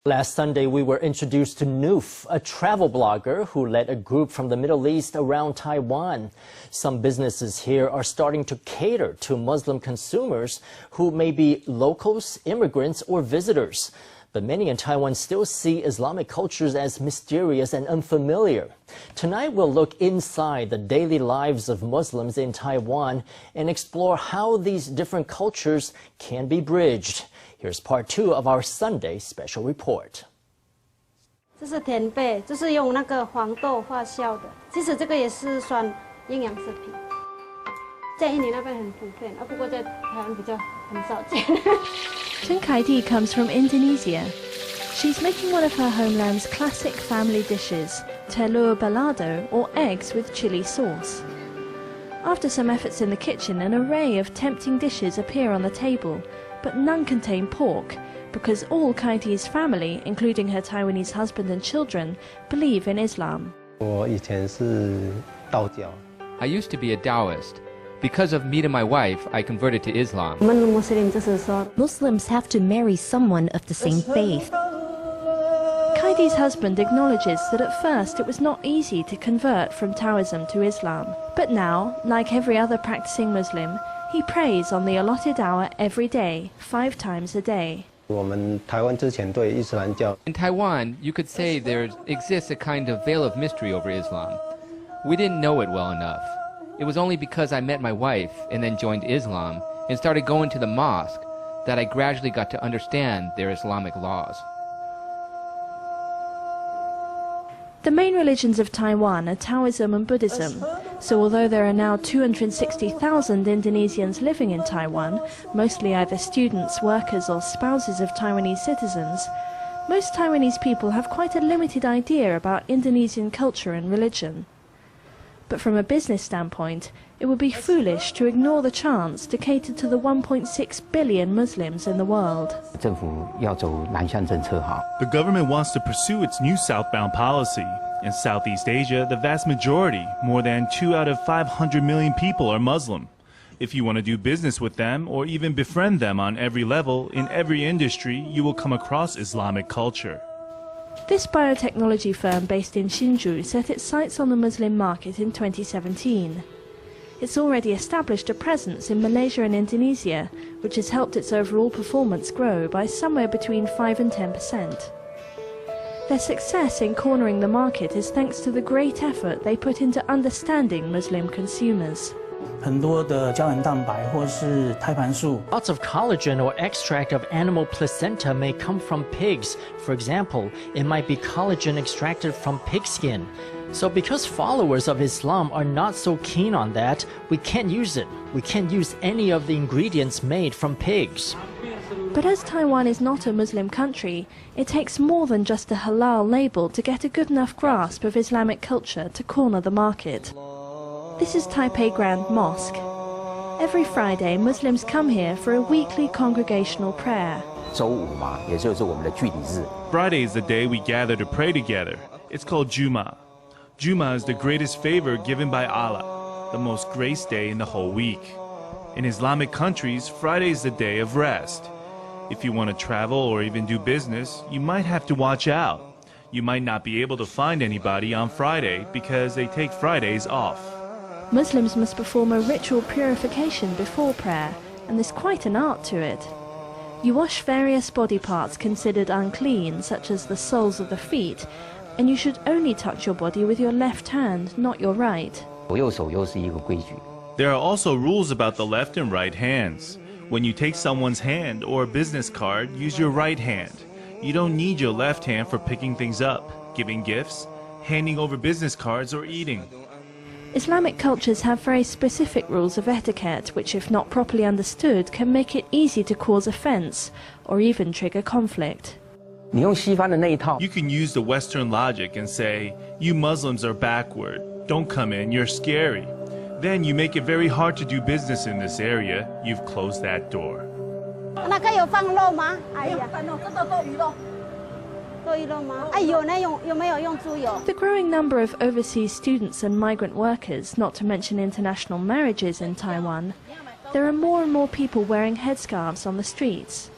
Last Sunday, we were introduced to Noof, a travel blogger who led a group from the Middle East around Taiwan. Some businesses here are starting to cater to Muslim consumers who may be locals, immigrants, or visitors. But many in Taiwan still see Islamic cultures as mysterious and unfamiliar. Tonight, we'll look inside the daily lives of Muslims in Taiwan and explore how these different cultures can be bridged. Here's part 2 of our Sunday special report. 这是田贝，这是用那个黄豆发酵的。其实这个也是算营养食品，在印尼那边很普遍，不过在台湾比较很少见。Chen Kai-ti comes from Indonesia. She's making one of her homeland's classic family dishes, telur balado, or eggs with chili sauce. After some efforts in the kitchen, an array of tempting dishes appear on the table, but none contain pork, because all Kai-ti's family, including her Taiwanese husband and children, believe in Islam. I used to be a Taoist. Because of meeting my wife, I converted to Islam. Muslims have to marry someone of the same faith. Kai-ti's husband acknowledges that at first it was not easy to convert from Taoism to Islam. But now, like every other practicing Muslim, he prays on the allotted hour every day, 5 times a day. In Taiwan, you could say there exists a kind of veil of mystery over Islam. We didn't know it well enough. It was only because I met my wife and then joined Islam and started going to the mosque that I gradually got to understand their Islamic laws. The main religions of Taiwan are Taoism and Buddhism, so although there are now 260,000 Indonesians living in Taiwan, mostly either students, workers or spouses of Taiwanese citizens, most Taiwanese people have quite a limited idea about Indonesian culture and religion. But from a business standpoint, it would be foolish to ignore the chance to cater to the 1.6 billion Muslims in the world. The government wants to pursue its new Southbound Policy. In Southeast Asia, the vast majority, more than 2 out of 500 million people, are Muslim. If you want to do business with them or even befriend them on every level, in every industry, you will come across Islamic culture. This biotechnology firm based in Hsinchu set its sights on the Muslim market in 2017. It's already established a presence in Malaysia and Indonesia, which has helped its overall performance grow by somewhere between 5 and 10%. Their success in cornering the market is thanks to the great effort they put into understanding Muslim consumers. Lots of collagen or extract of animal placenta may come from pigs. For example, it might be collagen extracted from pig skin. So because followers of Islam are not so keen on that, we can't use it. We can't use any of the ingredients made from pigs. But as Taiwan is not a Muslim country, it takes more than just a halal label to get a good enough grasp of Islamic culture to corner the market. This is Taipei Grand Mosque. Every Friday, Muslims come here for a weekly congregational prayer. Friday is the day we gather to pray together. It's called Juma. Juma is the greatest favor given by Allah, the most grace day in the whole week. In Islamic countries, Friday is the day of rest. If you want to travel or even do business, you might have to watch out. You might not be able to find anybody on Friday because they take Fridays off. Muslims must perform a ritual purification before prayer, and there's quite an art to it. You wash various body parts considered unclean, such as the soles of the feet, and you should only touch your body with your left hand, not your right. There are also rules about the left and right hands. When you take someone's hand or a business card, use your right hand. You don't need your left hand for picking things up, giving gifts, handing over business cards, or eating. Islamic cultures have very specific rules of etiquette which, if not properly understood, can make it easy to cause offense or even trigger conflict. You can use the Western logic and say, you Muslims are backward, don't come in, you're scary. Then you make it very hard to do business in this area, you've closed that door. The growing number of overseas students and migrant workers, not to mention international marriages in Taiwan, there are more and more people wearing headscarves on the streets.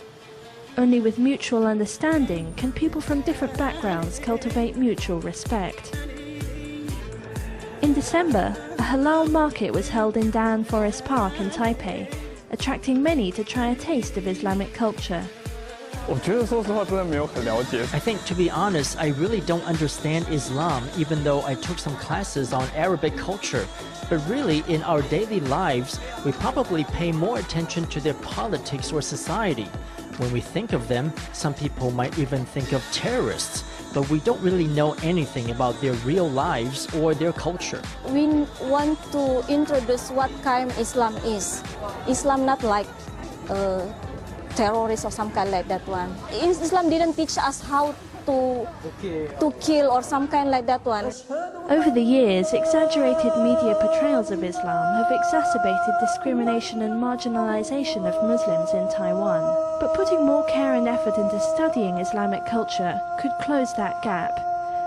Only with mutual understanding can people from different backgrounds cultivate mutual respect. In December, a halal market was held in Daan Forest Park in Taipei, attracting many to try a taste of Islamic culture. I think, to be honest, I really don't understand Islam, even though I took some classes on Arabic culture. But really, in our daily lives, we probably pay more attention to their politics or society. When we think of them, some people might even think of terrorists, but we don't really know anything about their real lives or their culture. We want to introduce what kind Islam is. Islam not like terrorists or some kind like that one. Islam didn't teach us how to kill or some kind like that one. Over the years, exaggerated media portrayals of Islam have exacerbated discrimination and marginalization of Muslims in Taiwan. But putting more care and effort into studying Islamic culture could close that gap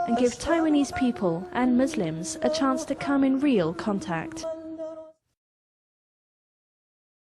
and give Taiwanese people and Muslims a chance to come in real contact.